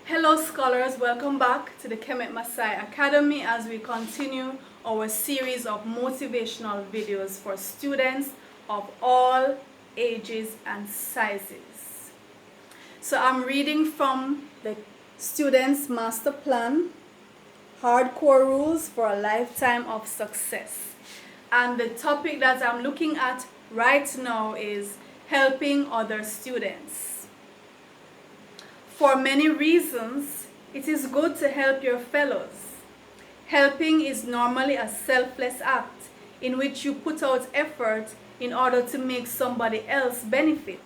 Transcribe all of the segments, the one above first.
Hello scholars, welcome back to the Kemet Maasai Academy as we continue our series of motivational videos for students of all ages and sizes. So I'm reading from the Students Master Plan, Hardcore Rules for a Lifetime of Success. And the topic that I'm looking at right now is helping other students. For many reasons, it is good to help your fellows. Helping is normally a selfless act in which you put out effort in order to make somebody else benefit.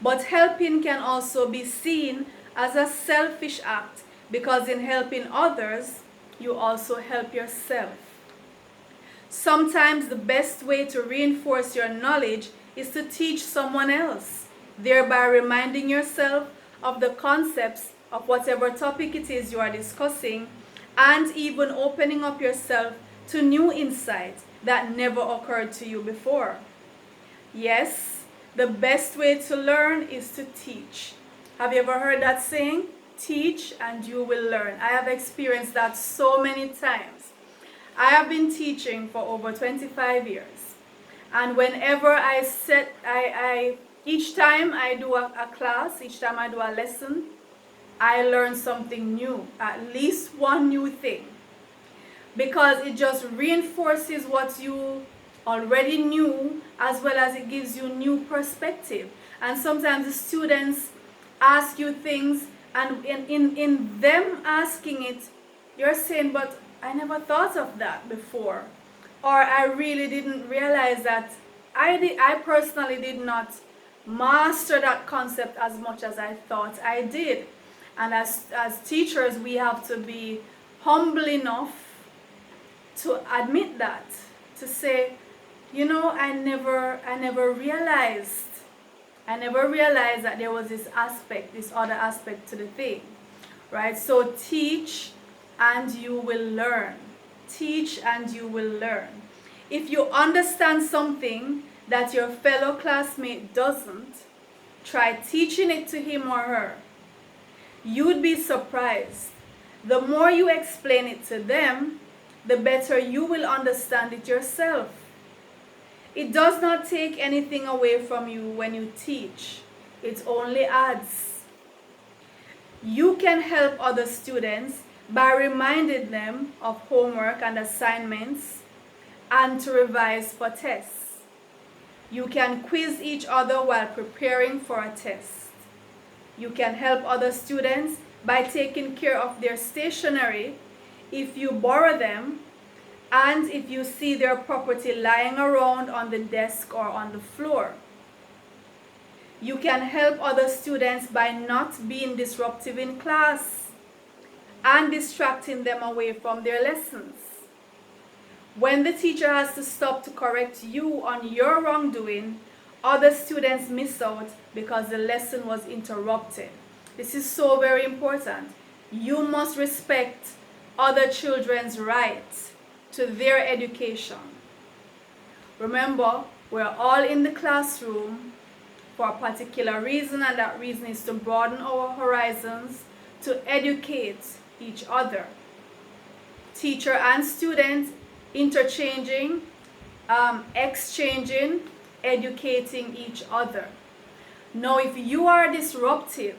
But helping can also be seen as a selfish act because in helping others, you also help yourself. Sometimes the best way to reinforce your knowledge is to teach someone else, thereby reminding yourself of the concepts of whatever topic it is you are discussing, and even opening up yourself to new insights that never occurred to you before. Yes, the best way to learn is to teach. Have you ever heard that saying? Teach and you will learn. I have experienced that so many times. I have been teaching for over 25 years. And whenever each time I do a class, each time I do a lesson, I learn something new, at least one new thing. Because it just reinforces what you already knew, as well as it gives you new perspective. And sometimes the students ask you things, and in them asking it, you're saying, but I never thought of that before. Or I really didn't realize that I personally did not master that concept as much as I thought I did. And as teachers, we have to be humble enough to admit that, to say, you know, I never realized that there was this other aspect to the thing, right? So teach and you will learn. Teach and you will learn. If you understand something that your fellow classmate doesn't, try teaching it to him or her. You'd be surprised. The more you explain it to them, the better you will understand it yourself. It does not take anything away from you when you teach. It only adds. You can help other students by reminding them of homework and assignments and to revise for tests. You can quiz each other while preparing for a test. You can help other students by taking care of their stationery if you borrow them and if you see their property lying around on the desk or on the floor. You can help other students by not being disruptive in class and distracting them away from their lessons. When the teacher has to stop to correct you on your wrongdoing, other students miss out because the lesson was interrupted. This is so very important. You must respect other children's right to their education. Remember, we're all in the classroom for a particular reason, and that reason is to broaden our horizons, to educate each other. Teacher and student interchanging, exchanging, educating each other. Now, if you are disruptive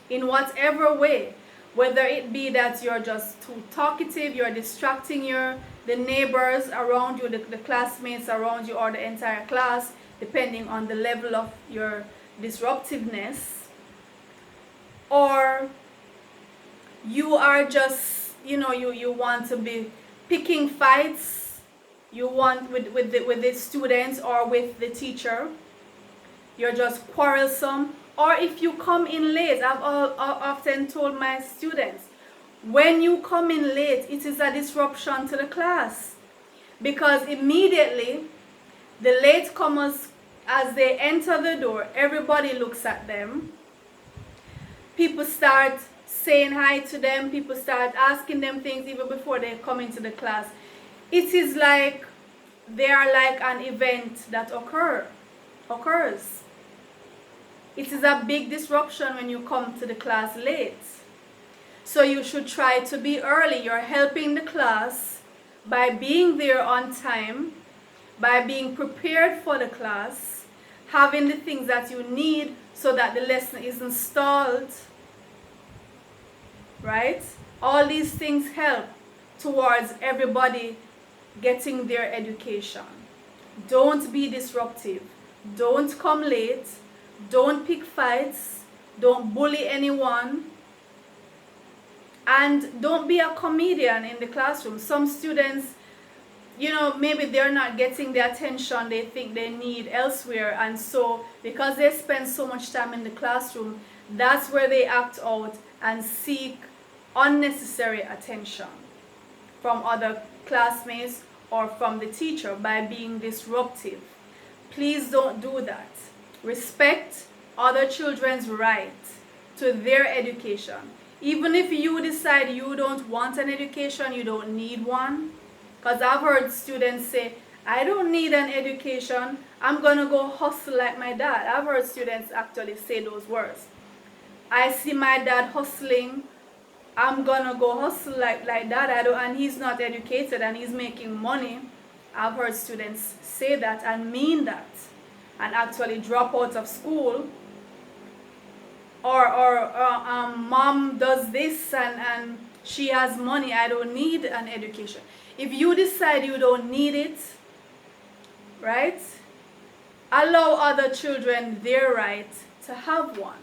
in whatever way, whether it be that you're just too talkative, you're distracting the neighbors around you, the classmates around you, or the entire class, depending on the level of your disruptiveness, or you are just, you want to be picking fights, you want with the students or with the teacher, you're just quarrelsome, or if you come in late. I've often told my students, when you come in late, it is a disruption to the class, because immediately the latecomers, as they enter the door, everybody looks at them. People start saying hi to them, people start asking them things even before they come into the class. It is like they are like an event that occurs. It is a big disruption when you come to the class late. So you should try to be early. You're helping the class by being there on time, by being prepared for the class, having the things that you need so that the lesson isn't stalled, right? All these things help towards everybody getting their education. Don't be disruptive. Don't come late. Don't pick fights. Don't bully anyone. And don't be a comedian in the classroom. Some students, maybe they're not getting the attention they think they need elsewhere. And so because they spend so much time in the classroom, that's where they act out and seek unnecessary attention from other classmates or from the teacher by being disruptive. Please don't do that. Respect other children's right to their education. Even if you decide you don't want an education, you don't need one. Because I've heard students say, I don't need an education, I'm going to go hustle like my dad. I've heard students actually say those words. I see my dad hustling, I'm going to go hustle like that, and he's not educated and he's making money. I've heard students say that and mean that and actually drop out of school. Or mom does this and she has money, I don't need an education. If you decide you don't need it, right, allow other children their right to have one.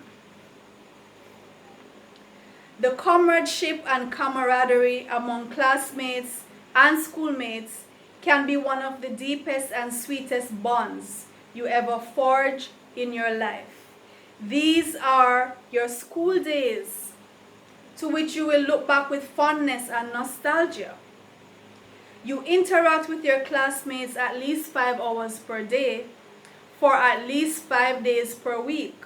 The comradeship and camaraderie among classmates and schoolmates can be one of the deepest and sweetest bonds you ever forge in your life. These are your school days, to which you will look back with fondness and nostalgia. You interact with your classmates at least 5 hours per day for at least 5 days per week.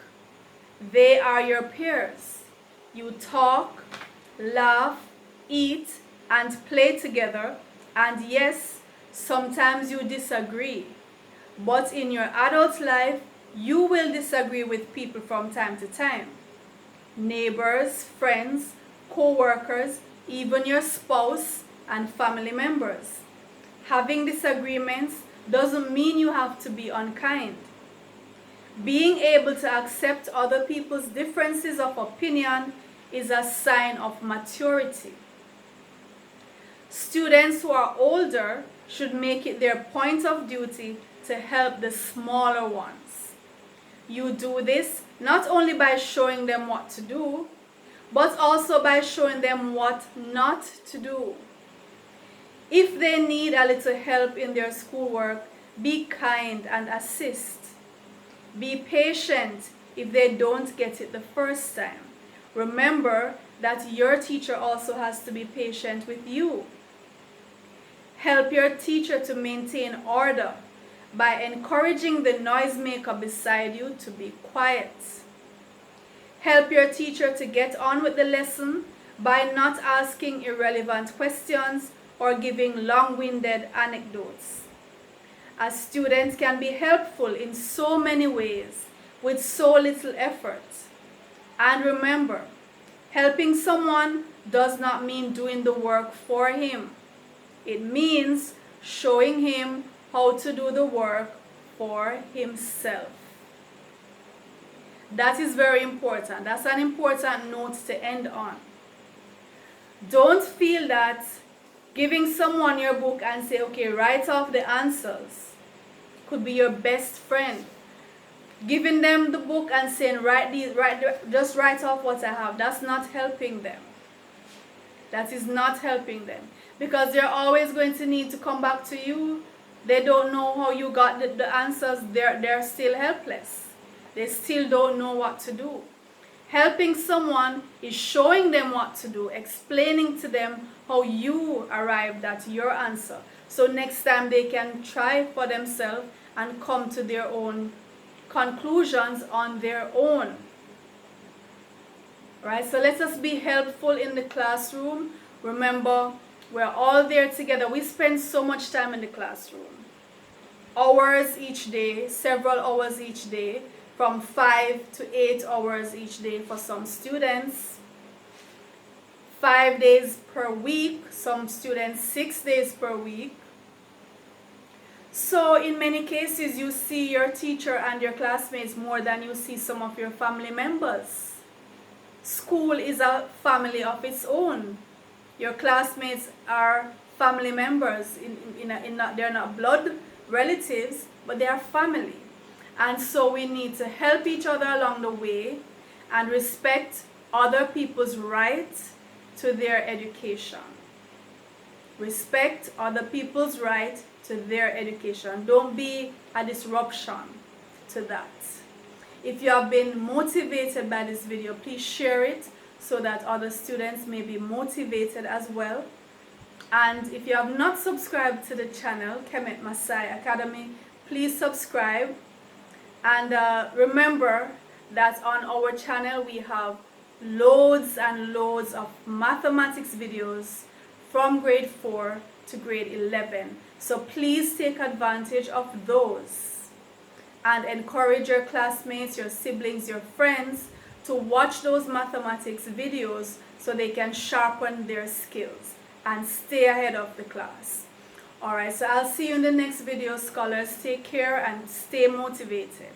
They are your peers. You talk, laugh, eat, and play together, and yes, sometimes you disagree. But in your adult life, you will disagree with people from time to time. Neighbors, friends, co-workers, even your spouse and family members. Having disagreements doesn't mean you have to be unkind. Being able to accept other people's differences of opinion is a sign of maturity. Students who are older should make it their point of duty to help the smaller ones. You do this not only by showing them what to do, but also by showing them what not to do. If they need a little help in their schoolwork, be kind and assist. Be patient if they don't get it the first time. Remember that your teacher also has to be patient with you. Help your teacher to maintain order by encouraging the noisemaker beside you to be quiet. Help your teacher to get on with the lesson by not asking irrelevant questions or giving long-winded anecdotes. A student can be helpful in so many ways with so little effort. And remember, helping someone does not mean doing the work for him. It means showing him how to do the work for himself. That is very important. That's an important note to end on. Don't feel that giving someone your book and say, okay, write off the answers could be your best friend. Giving them the book and saying, just write off what I have, that's not helping them. That is not helping them. Because they're always going to need to come back to you. They don't know how you got the answers. They're still helpless. They still don't know what to do. Helping someone is showing them what to do, explaining to them how you arrived at your answer. So next time they can try for themselves and come to their own conclusions on their own. Right? So let us be helpful in the classroom. Remember, we're all there together. We spend so much time in the classroom. Hours each day, several hours each day. from 5 to 8 hours each day for some students, 5 days per week, some students 6 days per week. So in many cases, you see your teacher and your classmates more than you see some of your family members. School is a family of its own. Your classmates are family members. They're not blood relatives, but they are family. And so we need to help each other along the way and respect other people's right to their education. Respect other people's right to their education. Don't be a disruption to that. If you have been motivated by this video, please share it so that other students may be motivated as well. And if you have not subscribed to the channel, Kemet Maasai Academy, please subscribe. And remember that on our channel we have loads and loads of mathematics videos from grade 4 to grade 11. So please take advantage of those and encourage your classmates, your siblings, your friends to watch those mathematics videos so they can sharpen their skills and stay ahead of the class. Alright, so I'll see you in the next video, scholars. Take care and stay motivated.